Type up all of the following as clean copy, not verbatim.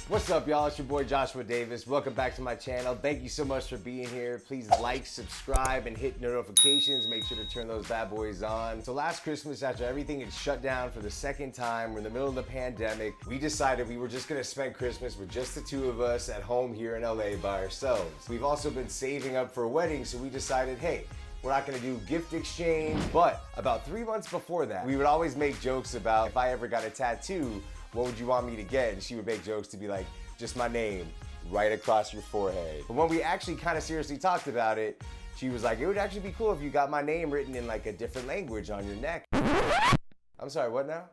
What's up, y'all? It's your boy Joshua Davis. Welcome back to my channel. Thank you so much for being here. Please like, subscribe, and hit notifications. Make sure to turn those bad boys on. So last Christmas, after everything had shut down for the second time, we're in the middle of the pandemic, we decided we were just gonna spend Christmas with just the two of us at home here in LA by ourselves. We've also been saving up for a wedding, so we decided, hey, we're not gonna do gift exchange. But about 3 months before that, we would always make jokes about if I ever got a tattoo, what would you want me to get? And she would make jokes to be like, just my name right across your forehead. But when we actually kind of seriously talked about it, she was like, it would actually be cool if you got my name written in like a different language on your neck. I'm sorry, what now?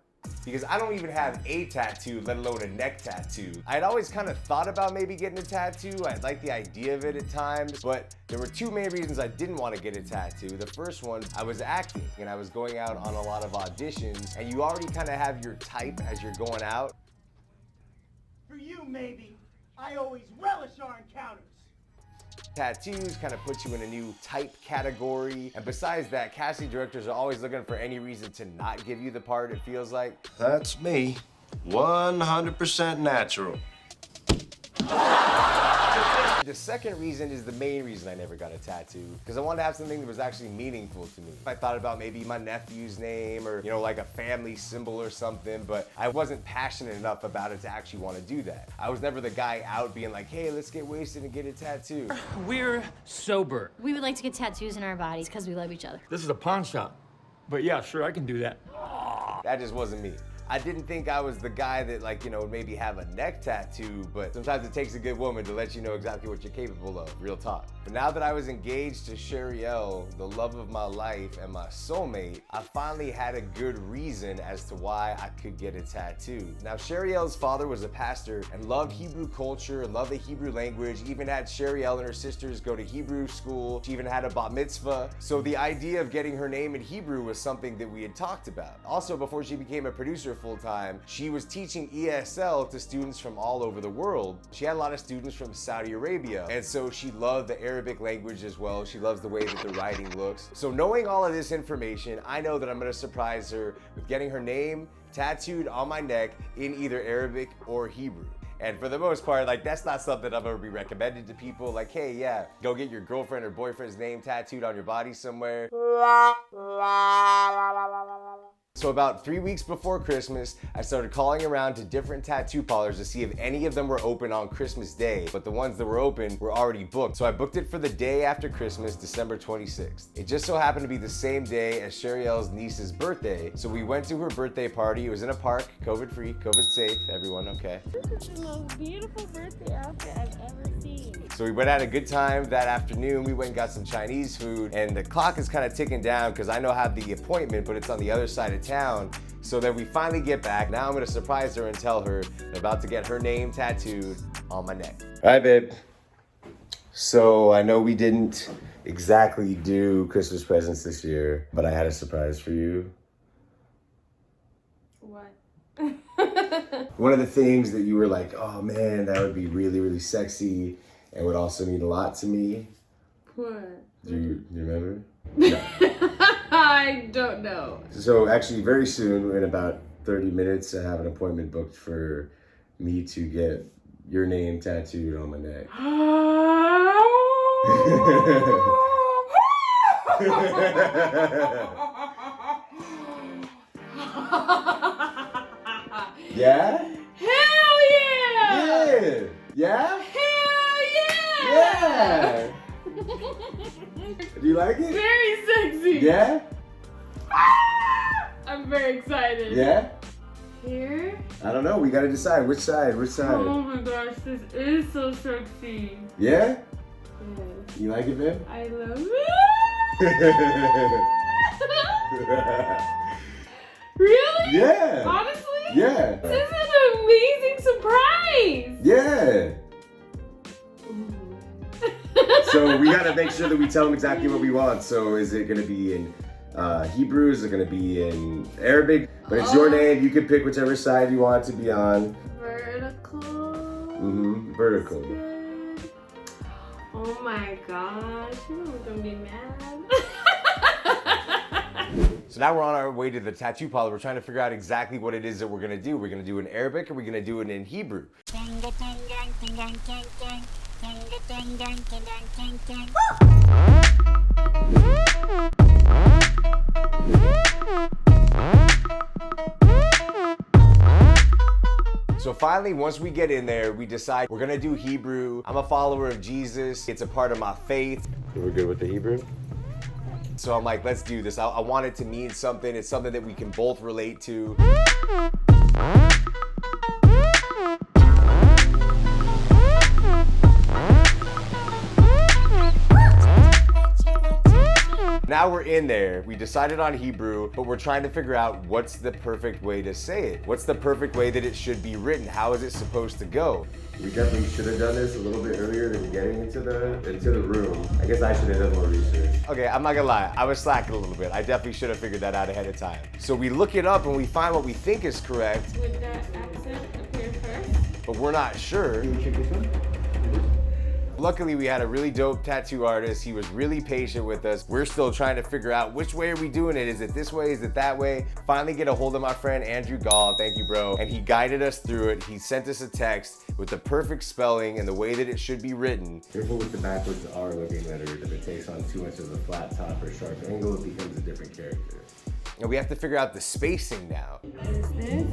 Because I don't even have a tattoo, let alone a neck tattoo. I'd always kind of thought about maybe getting a tattoo. I liked the idea of it at times, but there were two main reasons I didn't want to get a tattoo. The first one, I was acting and I was going out on a lot of auditions, and you already kind of have your type as you're going out. For you, maybe. I always relish our encounters. Tattoos kind of put you in a new type category. And besides that, casting directors are always looking for any reason to not give you the part, it feels like. That's me. 100% natural. The second reason is the main reason I never got a tattoo, because I wanted to have something that was actually meaningful to me. I thought about maybe my nephew's name or, you know, like a family symbol or something, but I wasn't passionate enough about it to actually want to do that. I was never the guy out being like, hey, let's get wasted and get a tattoo. We're sober. We would like to get tattoos in our bodies because we love each other. This is a pawn shop. But yeah, sure, I can do that. That just wasn't me. I didn't think I was the guy that, like, you know, maybe have a neck tattoo, but sometimes it takes a good woman to let you know exactly what you're capable of, real talk. But now that I was engaged to Sharielle, the love of my life and my soulmate, I finally had a good reason as to why I could get a tattoo. Now, Sharielle's father was a pastor and loved Hebrew culture and loved the Hebrew language, even had Sharielle and her sisters go to Hebrew school. She even had a bat mitzvah. So the idea of getting her name in Hebrew was something that we had talked about. Also, before she became a producer full-time, she was teaching ESL to students from all over the world. She had a lot of students from Saudi Arabia, and so she loved the Arabic language as well. She loves the way that the writing looks. So knowing all of this information, I know that I'm gonna surprise her with getting her name tattooed on my neck in either Arabic or Hebrew. And for the most part, like, that's not something I'm gonna be recommended to people. Like, hey, yeah, go get your girlfriend or boyfriend's name tattooed on your body somewhere. So about 3 weeks before Christmas, I started calling around to different tattoo parlors to see if any of them were open on Christmas Day, but the ones that were open were already booked. So I booked it for the day after Christmas, December 26th. It just so happened to be the same day as Sharielle's niece's birthday, so we went to her birthday party. It was in a park, COVID-free, COVID-safe, everyone, okay? This is the most beautiful birthday outfit I've ever seen. So we went out a good time that afternoon. We went and got some Chinese food, and the clock is kind of ticking down because I know I have the appointment, but it's on the other side of town. So then we finally get back. Now I'm gonna surprise her and tell her I'm about to get her name tattooed on my neck. All right, babe. So I know we didn't exactly do Christmas presents this year, but I had a surprise for you. What? One of the things that you were like, oh man, that would be really, really sexy and would also mean a lot to me. What? Do you remember? I don't know. So actually very soon, in about 30 minutes, I have an appointment booked for me to get your name tattooed on my neck. Yeah? Hell yeah! Yeah! Yeah? Hell yeah! Yeah! Do you like it? Very sexy. Yeah? I'm very excited. Yeah? Here? I don't know. We gotta decide. Which side? Which side? Oh my gosh, this is so sexy. Yeah? Yes. You like it, babe? I love it. Really? Yeah. Honestly? Yeah. This is an amazing surprise. Yeah. So we gotta make sure that we tell them exactly what we want. So is it gonna be in Hebrew? Is it gonna be in Arabic? But it's your name. You can pick whichever side you want it to be on. Vertical. Mm-hmm. Vertical. Good. Oh my gosh. You know I'm gonna be mad. So now we're on our way to the tattoo parlor. We're trying to figure out exactly what it is that we're gonna do. We're gonna do it in Arabic or we're gonna do it in Hebrew. So finally, once we get in there, we decide we're gonna do Hebrew. I'm a follower of Jesus. It's a part of my faith. We're good with the Hebrew? So I'm like, let's do this. I want it to mean something. It's something that we can both relate to. Now we're in there. We decided on Hebrew, but we're trying to figure out what's the perfect way to say it. What's the perfect way that it should be written? How is it supposed to go? We definitely should have done this a little bit earlier than getting into the room. I guess I should have done more research. Okay, I'm not gonna lie. I was slacking a little bit. I definitely should have figured that out ahead of time. So we look it up and we find what we think is correct. Would that accent appear first? But we're not sure. Luckily, we had a really dope tattoo artist. He was really patient with us. We're still trying to figure out which way are we doing it? Is it this way? Is it that way? Finally get a hold of my friend, Andrew Gall. Thank you, bro. And he guided us through it. He sent us a text with the perfect spelling and the way that it should be written. Careful with the backwards R looking letters. If it takes on too much of a flat top or sharp angle, it becomes a different character. And we have to figure out the spacing now. Is this?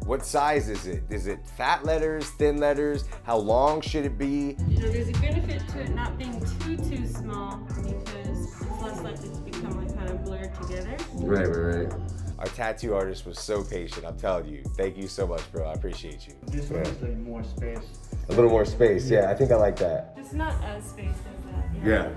What size is it? Is it fat letters, thin letters? How long should it be? You know, there's a benefit to it not being too small because it's less likely to become like kind of blurred together. Right. Our tattoo artist was so patient, I'm telling you. Thank you so much, bro. I appreciate you. This one is like more space. A little more space, yeah. I think I like that. It's not as spaced as that. Yeah.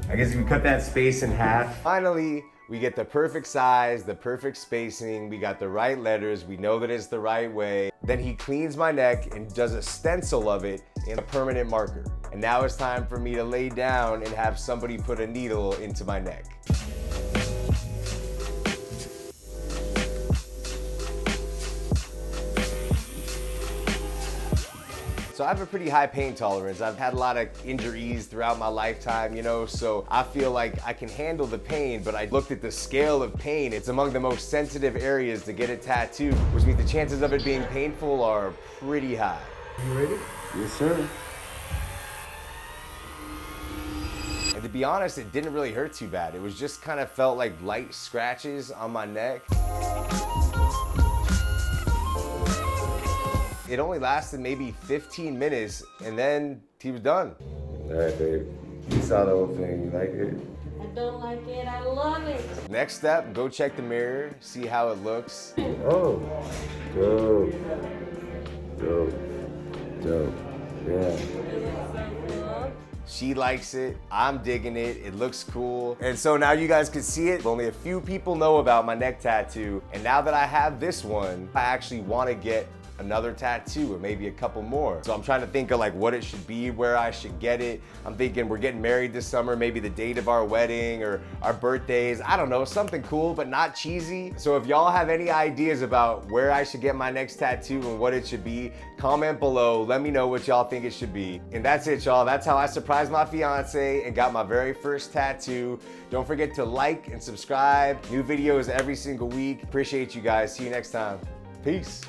I guess if we cut that space in half. Finally, we get the perfect size, the perfect spacing. We got the right letters. We know that it's the right way. Then he cleans my neck and does a stencil of it in a permanent marker. And now it's time for me to lay down and have somebody put a needle into my neck. So I have a pretty high pain tolerance. I've had a lot of injuries throughout my lifetime, you know, so I feel like I can handle the pain, but I looked at the scale of pain. It's among the most sensitive areas to get a tattoo, which means the chances of it being painful are pretty high. You ready? Yes, sir. And to be honest, it didn't really hurt too bad. It was just kind of felt like light scratches on my neck. It only lasted maybe 15 minutes and then he was done. All right, babe. You saw the whole thing. You like it? I don't like it. I love it. Next step, go check the mirror, see how it looks. Oh, dope. Yeah. She likes it, I'm digging it, it looks cool. And so now you guys can see it. Only a few people know about my neck tattoo. And now that I have this one, I actually want to get another tattoo or maybe a couple more. So I'm trying to think of like what it should be, where I should get it. I'm thinking we're getting married this summer, maybe the date of our wedding or our birthdays. I don't know, something cool but not cheesy. So if y'all have any ideas about where I should get my next tattoo and what it should be, comment below. Let me know what y'all think it should be. And that's it, y'all. That's how I surprised my fiance and got my very first tattoo. Don't forget to like and subscribe. New videos every single week. Appreciate you guys. See you next time. Peace.